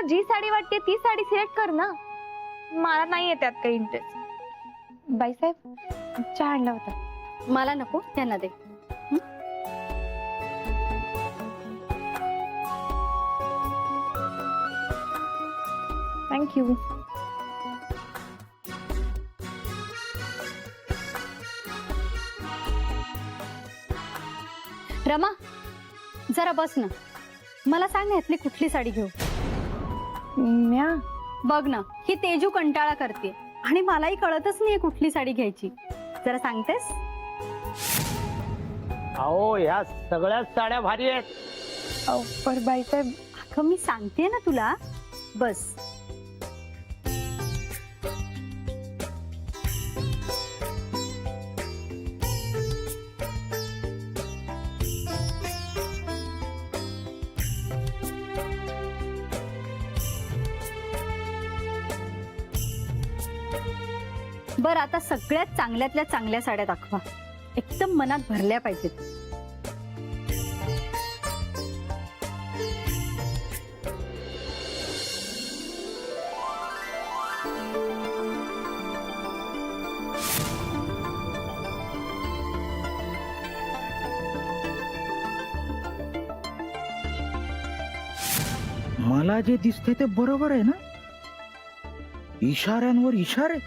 जी साडी वाटते ती साडी सिलेक्ट कर ना. मला नाही आहे त्यात काही इंटरेस्ट. बाईसाहेब चहा आणला होता. मला नको, त्यांना दे. थँक्यू. रमा, जरा बस ना. मला सांग ना, यातली कुठली साडी घेऊ. म्या बघ ना, ही तेजू कंटाळा करते आणि मलाही कळतच नाहीये कुठली साडी घ्यायची. जरा सांगतेस? अहो या सगळ्या साड्या भारी आहेत. पर बाईसाहेब अगं मी सांगते ना तुला, बस. बर, आता सगळ्यात चांगल्यातल्या चांगल्या साड्या दाखवा. एकदम मनात भरल्या पाहिजेत. मला जे दिसते ते बरोबर आहे ना. इशाऱ्यांवर इशारे.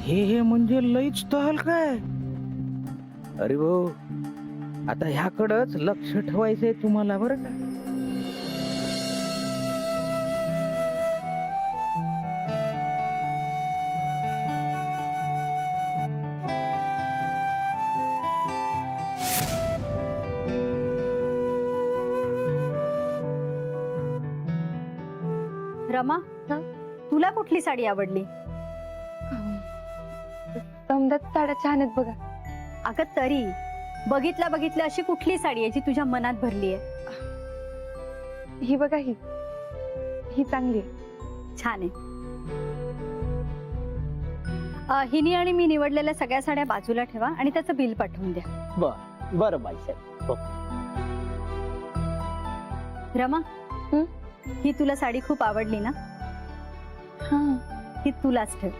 हे म्हणजे लईच तहल काय. अरे भाऊ, आता ह्याकडच लक्ष ठेवायचंय तुम्हाला बरं का. रमा, तुला कुठली साडी आवडली? समजा साड्या छान आहेत बघा. अगं तरी बघितल्या बघितल्या अशी कुठली साडी आहे जी तुझ्या मनात भरली आहे? ही बघा, ही चांगली आहे. छान आहे. हिनी आणि मी निवडलेल्या सगळ्या साड्या बाजूला ठेवा आणि त्याचं बिल पाठवून द्या. बरं बाईसाहेब. रमा, ही तुला साडी खूप आवडली ना? ही तुलाच ठेव.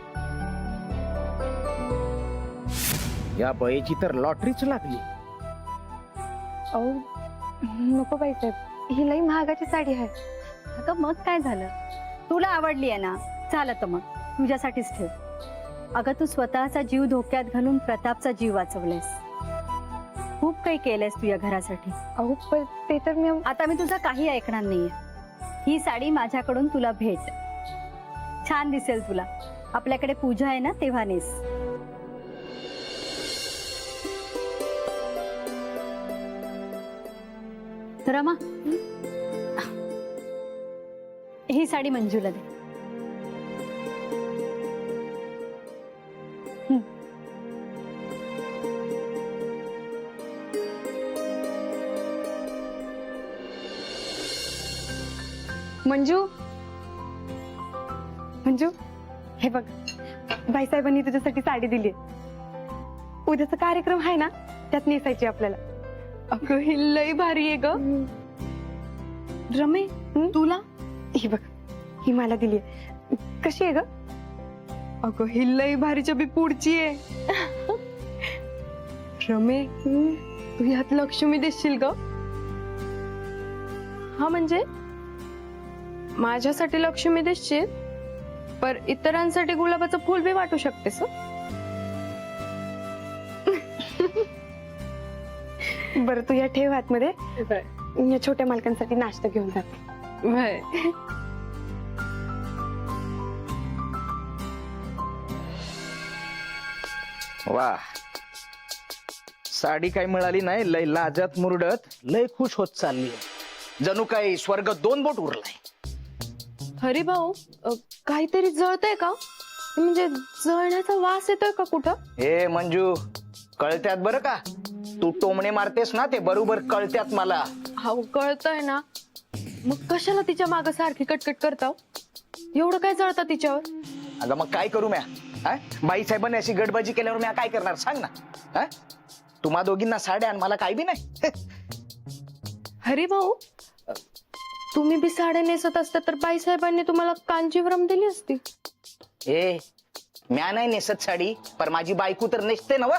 या बळीची तर लॉटरीच लागली. अहो नको बाईसाहेब, ही लई महागाची साडी आहे. अगं मग काय झालं, तुला आवडली आहे ना, झालं तर मग तुझ्यासाठीच ठेव. अगं तू स्वतःचा जीव धोक्यात घालून प्रतापचा जीव वाचवलायस. खूप काही केलंयस तू या घरासाठी. अहो पण ते तर मी आता मी तुझं काही ऐकणार नाहीये. ही साडी माझ्याकडून तुला भेट. छान दिसेल तुला. आपल्याकडे पूजा आहे ना, तेव्हा नेस. रमा, ही साडी मंजूला दे. मंजू, हे बघ, बाईसाहेबांनी तुझ्यासाठी साडी दिली. उद्याचा कार्यक्रम आहे ना, त्यात नेसायची आपल्याला. अगं ही लई भारी आहे ग. रमे, तुला? ही बघ, ही मला दिली. कशी आहे ग? अगं ही लई भारीच्या बी पुढची आहे. रमे, तू ह्यात लक्ष्मी देशील ग? हा म्हणजे माझ्यासाठी लक्ष्मी देशील, पर इतरांसाठी गुलाबाचं फुल बी वाटू शकतेस. बरं तू या ठेव आतमध्ये. या छोट्या मालकांसाठी नाश्ता घेऊन जाते. वा, साडी काय मिळाली नाही. लय लाजत मुरडत लय खुश होत चालली. जणू काही स्वर्ग 2 बोट उरलाय. हरी भाऊ, काहीतरी जळतंय का? म्हणजे जळण्याचा वास येतोय का कुठं? हे मंजू, कळत्यात बरं का. तू टोमणे मारतेस ना, ते बरोबर कळत्यात मला. हा कळतंय ना, मग कशाला तिच्या माग सारखी कटकट करताव? एवढं काय जळतं तिच्यावर? अगं मग काय करू म्या? हा? बाई साहेबांनी अशी गडबाजी केल्यावर म्या काय करणार सांग ना? हा? तुम्हा दोघींना साड्या आणि मला काय बी नाही. अरे भाऊ, तुम्ही बी साड्या नेसत असता तर बाईसाहेबांनी तुम्हाला कांजीवरम दिली असती. ए म्या नाही नेसत साडी, पण माझी बायको तर नेसते ना व.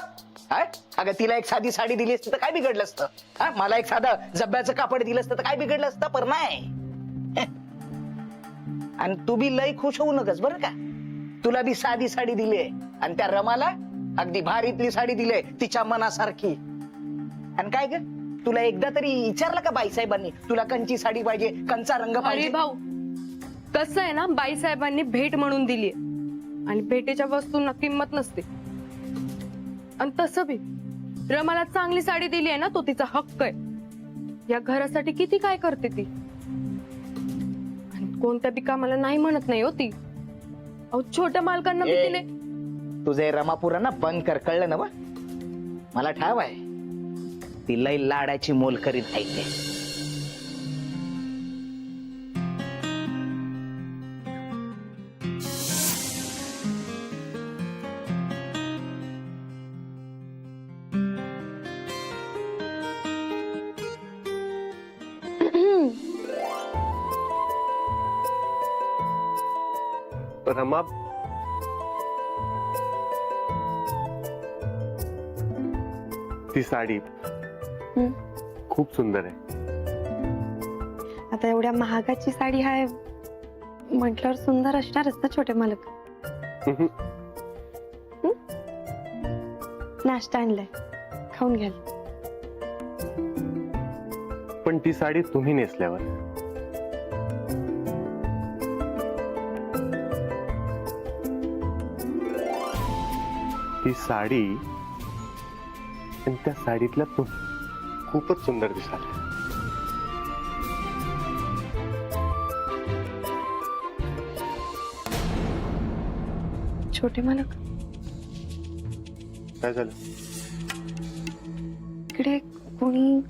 हा? अगं तिला एक साधी साडी दिली असती तर काय बिघडलं असतं? हा? मला एक साधं जब्याचं कापड दिलं असतं तर काय बिघडलं असतं? पर नाही. आणि तू बी लय खुश होऊ नकस बरं का. तुला बी साधी साडी दिली आणि त्या रमाला अगदी भारीतली साडी दिली तिच्या मनासारखी. आणि काय ग, तुला एकदा तरी विचारलं का बाईसाहेबांनी तुला कंची साडी पाहिजे, कंचा रंग अरे पाहिजे? भाऊ, कसं आहे ना, बाईसाहेबांनी भेट म्हणून दिली आणि भेटीच्या वस्तूंना किंमत नसते. आणि तसं बी रमाला चांगली साडी दिली आहे ना, तो तिचा हक्क आहे. या घरासाठी किती काय करते ती, आणि कोणत्या बी कामाला नाही म्हणत नाही हो ती. अहो छोट्या मालकांना बी ए, दिले. तुझे रमापुरा ना बंद कर, कळलं ना? मला ठाव आहे ती लय लाडाची मोल करीत आहे ते. रमा, ती साडी खूप सुंदर आहे. आता एवढ्या महागाची साडी आहे म्हटल्यावर सुंदर असणारच ना छोटे मालक. हम्म. नाश्ता आणलाय, खाऊन घ्याल. पण ती साडी तुम्ही नेसल्यावर ती साडी आणि त्या साडीतल्या खूपच सुंदर दिसाल. छोटे मालक, काय झालं? इकडे कोणी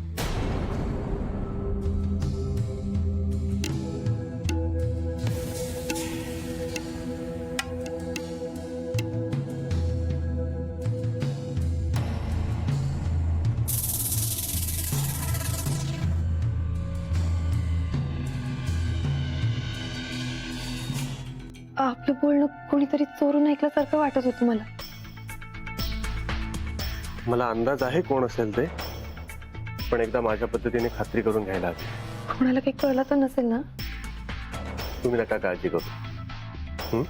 आपलं बोलणं कोणीतरी चोरून ऐकल्यासारखं वाटत होतं मला. मला अंदाज आहे कोण असेल ते, पण एकदा माझ्या पद्धतीने खात्री करून घ्यायला हवी. कोणाला काही कळलं तर नसेल ना? तुम्ही नका काळजी करू. हं?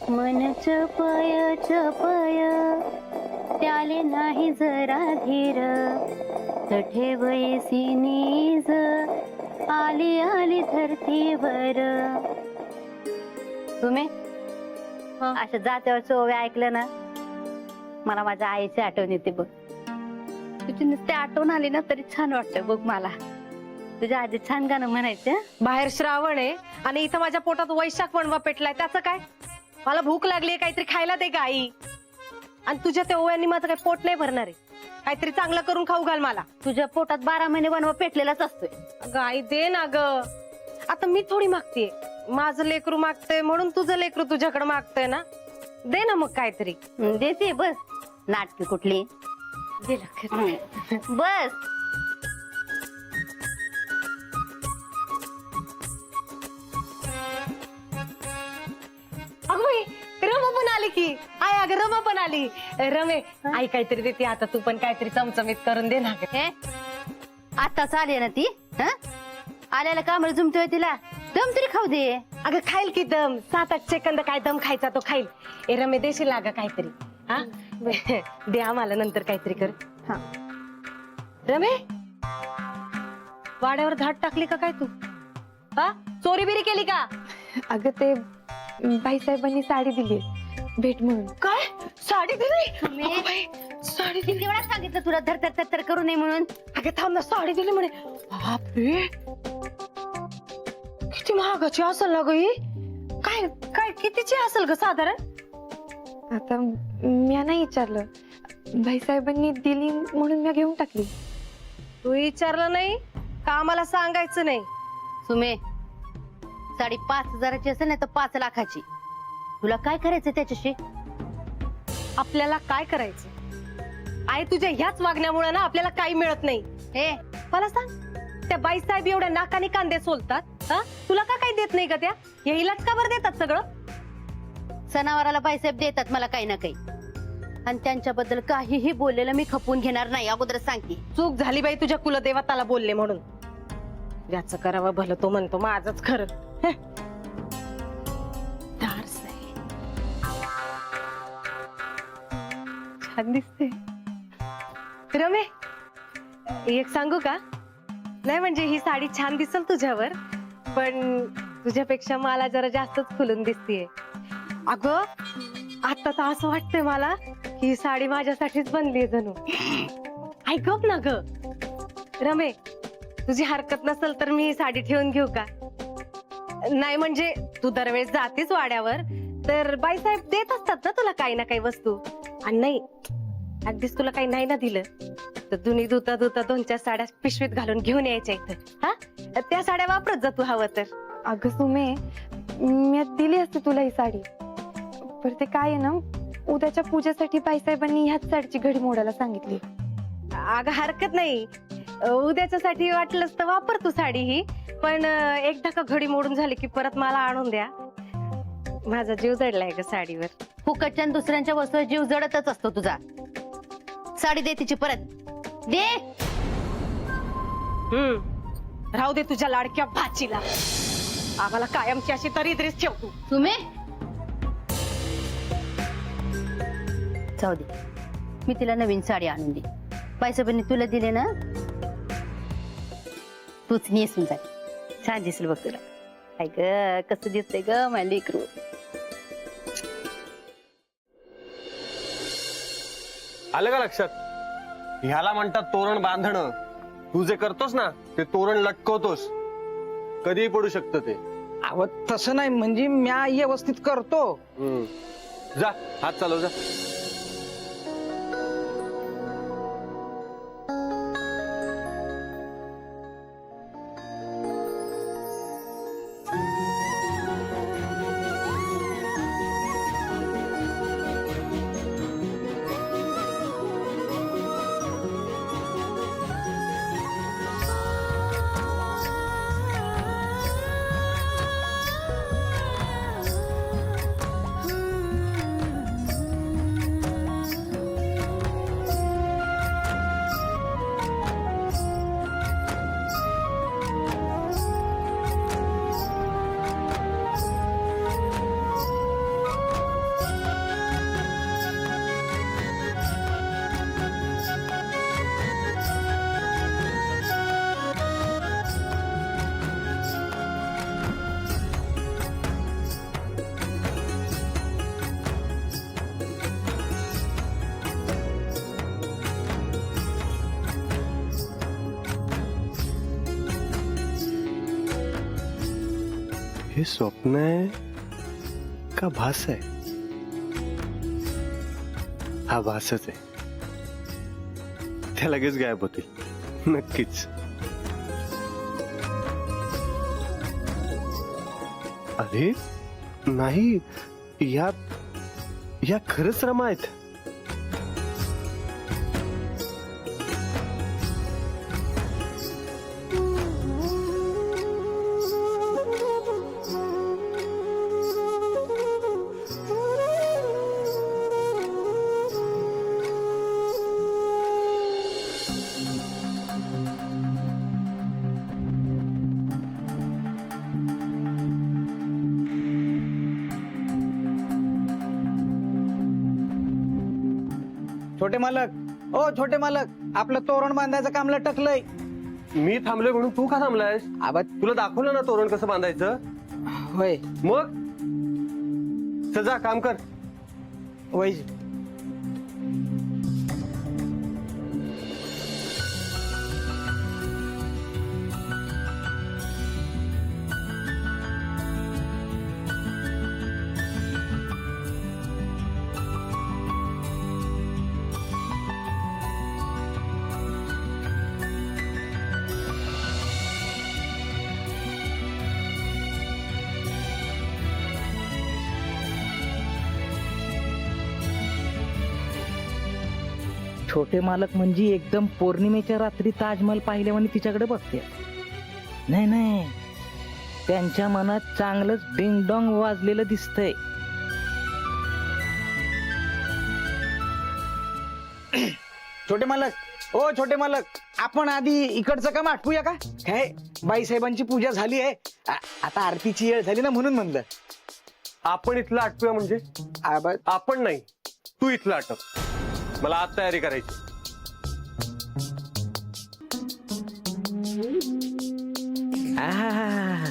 मन चपय चपय त्याले नाही जरा धीर, ठेवयसी नीज आली आली धरतीवर. तुम्ही असं जात्यावरचं ओवे ऐकलं ना, मला माझ्या आईची आठवण येते बघ. तुझी नुसते आठवण आली ना तरी छान वाटतं बघ मला. तुझ्या आधी छान गाणं म्हणायचं. बाहेर श्रावण आहे आणि इथं माझ्या पोटात वैशाख वणवा पेटलाय, त्याचं काय? मला भूक लागली, काहीतरी खायला दे ग आई. आणि तुझ्या त्या ओव्यांनी माझं काही पोट नाही भरणार आहे. काहीतरी चांगलं करून खाऊ घाल मला. तुझ्या पोटात 12 महिने वणवा पेटलेलाच असतोय. अगं आई दे ना ग. आता मी थोडी मागतेय, माझं लेकरू मागतंय म्हणून तुझं लेकरू तुझ्याकडे मागतंय ना. दे ना मग काहीतरी. देते बस. नाटकी कुठली? दे ना. बस. अगं बाई, रमा पण आली की. आय अगं रमा पण आली. रमे, आई काहीतरी देते, आता तू पण काहीतरी चमचमीत करून दे ना. हे आताच आली ना ती. आल्याला कामळ जुमतोय तिला. दम तरी खाऊ दे. अगं खाईल की दम. 7-8 सेकंद काय दम खायचा तो खाईल. ए रमे, देशील लागा काहीतरी? हा दे आम्हाला नंतर काहीतरी कर. हा रमे, वाड्यावर घाट टाकली का काय तू? हा चोरी बिरी केली का? अगं ते बाईसाहेबांनी साडी दिली भेट म्हणून. काय साडी दिली? मी साडी दिली? किती वेळा सांगितलं तुला धर धर धर धर करू नये म्हणून. अगं थांब ना, साडी दिली म्हणे. बापरे, किती महागाची असेल ना ग ही. काय काय कितीची असेल ग साधारण? आता मी नाही विचारलं, भाईसाहेबांनी दिली म्हणून मी घेऊन टाकली. तू विचारलं नाही का आम्हाला सांगायचं नाही? सुमे, साडी 5,000ची असेल नाही तर 5 लाखाची. तुला काय करायचं त्याच्याशी? आपल्याला काय करायचं? आई तुझ्या ह्याच वागण्यामुळे ना आपल्याला काही मिळत नाही. हे मला सांग, त्या बाईसाहेब एवढ्या नाकाने कांदे सोलतात, हा? तुला का काही देत नाही का त्या? येईलाच का बरं देतात सगळं? सणावाराला बाईसाहेब देतात मला काही ना काही, आणि त्यांच्याबद्दल काहीही बोललेलं मी खपवून घेणार नाही, अगोदरच सांगते. चूक झाली बाई तुझ्या कुलदेवताला बोलले म्हणून. ज्याचं करावं भलं तो म्हणतो माझंच खरं. हं. धाडस आहे. छान दिसते रमे. एक सांगू का? नाही म्हणजे ही साडी छान दिसल तुझ्यावर, पण तुझ्यापेक्षा मला जरा जास्तच खुलून दिसतीये. अगं आता तर असं वाटतंय मला की ही साडी माझ्यासाठीच बनलीये जणू. ऐकप ना ग रमे, तुझी हरकत नसेल तर मी ही साडी ठेवून घेऊ का? नाही म्हणजे तू दरवेळेस जातेस वाड्यावर, तर बाईसाहेब देत असतात ना तुला काही ना काही वस्तू. आणि नाही अगदीच तुला काही नाही ना दिलं तर दुनी धुता धुता 2-4 साड्या पिशवीत घालून घेऊन यायच्या इथं. हा, त्या साड्या वापरत जा तू हवं तर. अगं सुमे, मी दिली असते तुला ही साडी, पण ते काय आहे ना, उद्याच्या पूजेसाठी बाईसाहेबांनी ह्याच साडीची घडी मोडायला सांगितली. अगं हरकत नाही, उद्याच्यासाठी वाटलंच तर वापर तू साडी ही, पण एकदा का घडी मोडून झाली की परत मला आणून द्या. माझा जीव जडलाय ग साडीवर. फुकटच्या आणि दुसऱ्यांच्या वस्तूवर जीव जडतच असतो तुझा. साडी दे तिची परत दे. राहू दे तुझ्या लाडक्या भाचीला. आम्हाला कायमची अशी तरीतरीच ठेव तू. सुमे, जाऊ दे, मी तिला नवीन साडी आणून दे. बाईसाहेबांनी तुला दिले ना, तूच नेसून जा. छान दिसेल बघ तुला. काय ग कसं दिसतंय ग माझं लेकरू. आलं का लक्षात? ह्याला म्हणतात तोरण बांधणं. तू जे करतोस ना ते तोरण लटकवतोस, कधीही पडू शकतं ते. अहो तसं नाही, म्हणजे म्या व्यवस्थित करतो. जा हात चालव जा. हे स्वप्न आहे का भास आहे? हा भासच आहे. त्या लगेच गायब होतील नक्कीच. अरे नाही, या खरंच रमा आहेत. छोटे मालक, ओ छोटे मालक, आपलं तोरण बांधायचं काम लटकलंय. मी थांबलोय म्हणून तू का थांबलायस? आबा तुला दाखवलं ना तोरण कसं बांधायचं. होय मग सजा काम कर. वय. छोटे मालक म्हणजे एकदम पौर्णिमेच्या रात्री ताजमहल पाहिल्यावर तिच्याकडे बघते. नाही नाही, त्यांच्या मनात चांगलंच डिंगडॉंग वाजलेलं दिसतंय. छोटे मालक, ओ छोटे मालक, आपण आधी इकडचं काम आठवूया का? काय बाईसाहेबांची पूजा झाली आहे, आता आरतीची वेळ झाली ना, म्हणून म्हणलं. आपण इथलं आटपूया म्हणजे? आपण नाही, तू इथलं आटप. मला आज तयारी करायची. आहा,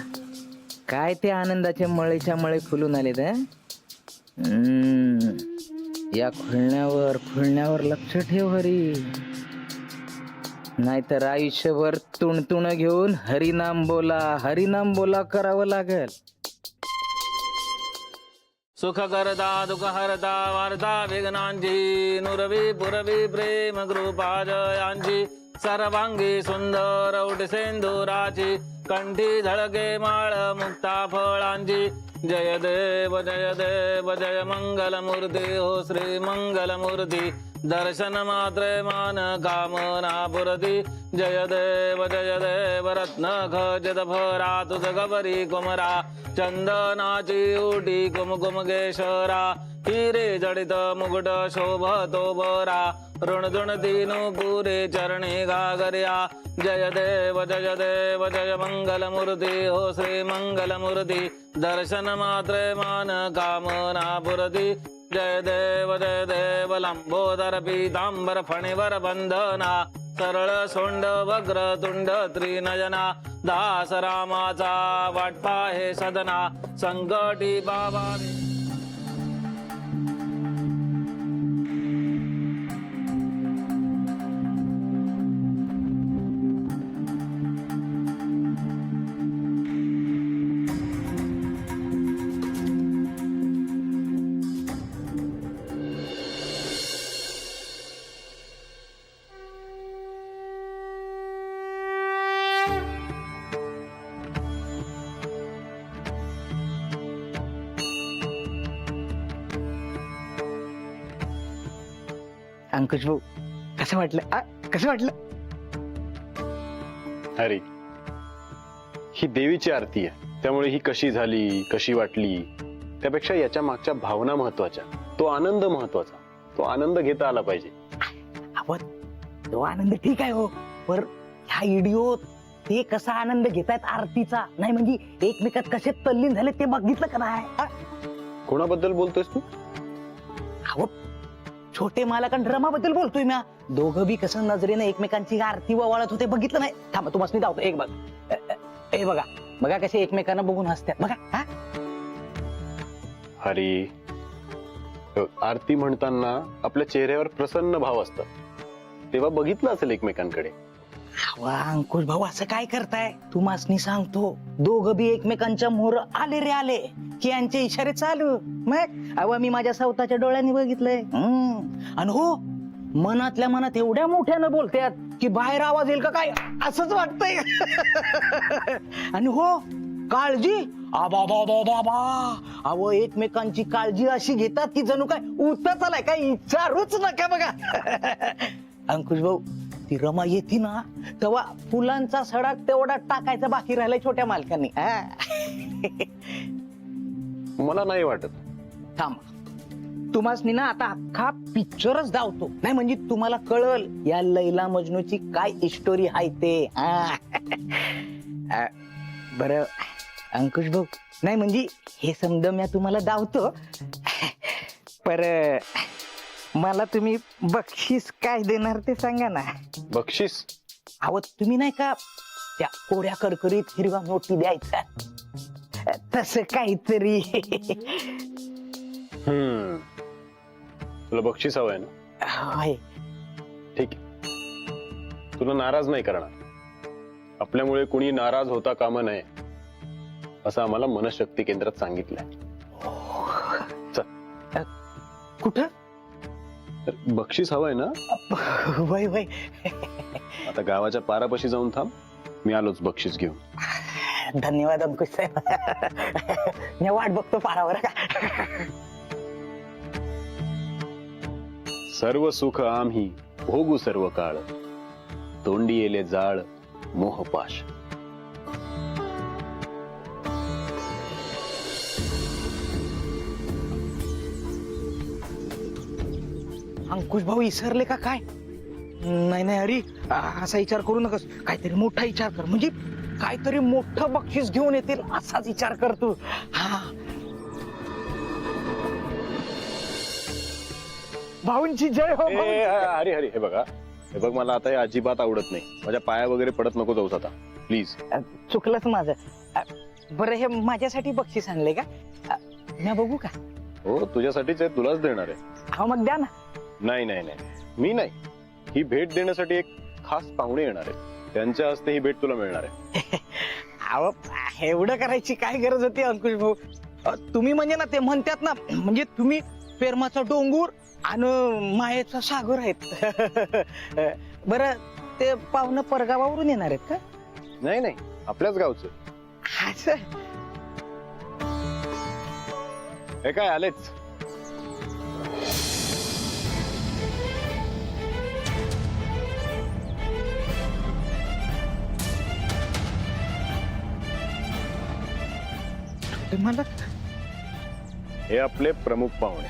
काय ते आनंदाचे मळेच्या मळे फुलून आले तर. या खुळण्यावर लक्ष ठेव हरी, नाहीतर आयुष्यभर तुणतुण घेऊन हरिनाम बोला करावं लागेल. सुख करता दुःख हरता वार्ता विघ्नांची नुरवी पुरवी प्रेम कृपा जयांची सर्वांगी सुंदर उठ सेंदुराची कंठी झळके माळ मुक्ता फळांची. जय देव जय मंगल मूर्ती हो श्री मंगल मूर्ती दर्शन मात्रे मान कामना पुरती. जय देव रत्न खचित भरा तुझ गबरी कुमरा चंदनाची उटी कुमकुम केशरा हिरे जडित मुकुट शोभतो बरा ऋणधुण तीनु पुरे चरणी घागर्या. जय देव जय मंगल मूर्ती हो श्री मंगल मूर्ती दर्शन मात्रे मान कामना पुरती. जय देव लंबोदर पीतांबर फणीवर बंधना सरळ सोंड वक्र तुंड त्रिनयना दास रामाचा वाटपा हे सदना संकटी बाबा. अंकुश भाऊ, कसं वाटलं? कसं वाटलं? अरे, ही देवीची आरती आहे, त्यामुळे ही कशी झाली, कशी वाटली त्यापेक्षा याच्या मागच्या भावना महत्वाच्या, तो आनंद महत्वाचा. तो आनंद घेता आला पाहिजे. आपण तो आनंद ठीक आहे हो, पर ह्या व्हिडिओ ते कसा आनंद घेतायत आरतीचा, नाही म्हणजे एकमेकात कसे तल्लीन झाले ते बघितलं का नाही? कोणाबद्दल बोलतोयस तू? अहो, छोटे मालक आणि रमाबद्दल बोलतोय मी. दोघं बी कसं नजरेनं एकमेकांची आरती ववाळत होते, बघितलं नाही? थांबा, तुम्हाला मी दावतो. एक बघ, हे बघा कसे एकमेकांना बघून हसतात बघा. अरे, आरती म्हणताना आपल्या चेहऱ्यावर प्रसन्न भाव असतात, तेव्हा बघितलं असेल एकमेकांकडे. अंकुश भाऊ, असं काय करताय? तुम्हासनी सांगतो, दोघं बी एकमेकांच्या मोर आले रे आले की यांचे इशारे चालू. मग अहो, मी माझ्या स्वतःच्या डोळ्यांनी बघितलंय. आणि हो, मनातल्या मनात एवढ्या मोठ्यानं बोलतात की बाहेर आवाज येईल का काय असंच वाटतंय. आणि हो, काळजी अहो, एकमेकांची काळजी अशी घेतात की जणू काय उतरच आलाय, काय विचारूच नका बघा. अंकुश भाऊ, ती रमा येते ना तेव्हा फुलांचा सडा तेवढा टाकायचा बाकी राहिलाय छोट्या मालकांनी. मला नाही वाटत. थांबा, तुम्हासनी ना आता अख्खा पिक्चरच धावतो, नाही म्हणजे तुम्हाला कळल या लैला मजनूची काय स्टोरी आहे ते. बर अंकुश भाऊ, नाही म्हणजे हे समज मी तुम्हाला धावतो, पर मला तुम्ही बक्षीस काय देणार ते सांगा ना. बक्षीस? अहो, तुम्ही नाही का त्या कोऱ्या करकरीत हिरवा नोटी द्यायचा, तसं काहीतरी. तुला बक्षीस हवंय ना? होय. ठीक आहे, तुला नाराज नाही करणार. आपल्यामुळे कुणी नाराज होता कामा नये असं आम्हाला मनशक्ती केंद्रात सांगितलंय. चल. कुठं? तर बक्षीस हवंय ना? वय वय. आता गावाच्या पारापाशी जाऊन थांब, मी आलोच बक्षीस घेऊन. धन्यवाद अंकुश साहेब. मी वाट बघतो पारावर. सर्व सुख आम्ही भोगू सर्व काळ, तोंडी येले जाळ मोहपाश. अंकुश भाऊ विसरले का काय? नाही नाही अरे, असा विचार करू नकस. काहीतरी मोठा विचार कर, म्हणजे काहीतरी मोठं बक्षीस घेऊन येतील असाच विचार कर तू. हा भाऊंची जय हो. ए, हरी हरी, हे बघा, हे बघ, मला आता हे अजिबात आवडत नाही. माझ्या पाया वगैरे पडत नको जाऊस आता, प्लीज. चुकलंच माझं. बरं, हे माझ्यासाठी बक्षीस आणले का? मी बघू का? हो, तुझ्यासाठीच आहे, तुलाच देणार आहे. हा मग द्या ना. नाही नाही नाही, मी नाही. ही भेट देण्यासाठी एक खास पाहुणे येणार आहेत, त्यांच्या हस्ते ही भेट तुला मिळणार आहे. अहो, एवढं करायची काय गरज होती अंकुश भाऊ? तुम्ही म्हणजे ना, ते म्हणतात ना, म्हणजे तुम्ही प्रेमाचा डोंगर आणि मायेचा सागर आहेत. बरं, ते पाहुणं परगावावरून येणार आहेत का? नाही नाही, आपल्याच गावचं. असं? हे काय, आलेच. मला हे आपले प्रमुख पाहुणे.